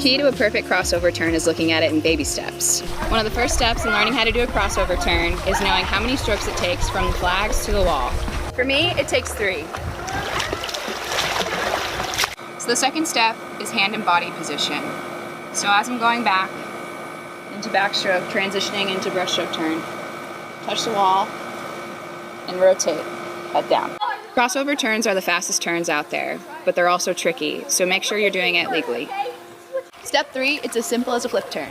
key to a perfect crossover turn is looking at it in baby steps. One of the first steps in learning how to do a crossover turn is knowing how many strokes it takes from the flags to the wall. For me, it takes 3. So the second step is hand and body position. So as I'm going back into backstroke, transitioning into brushstroke turn, touch the wall and rotate, head down. Crossover turns are the fastest turns out there, but they're also tricky, so make sure you're doing it legally. Step 3, it's as simple as a flip turn.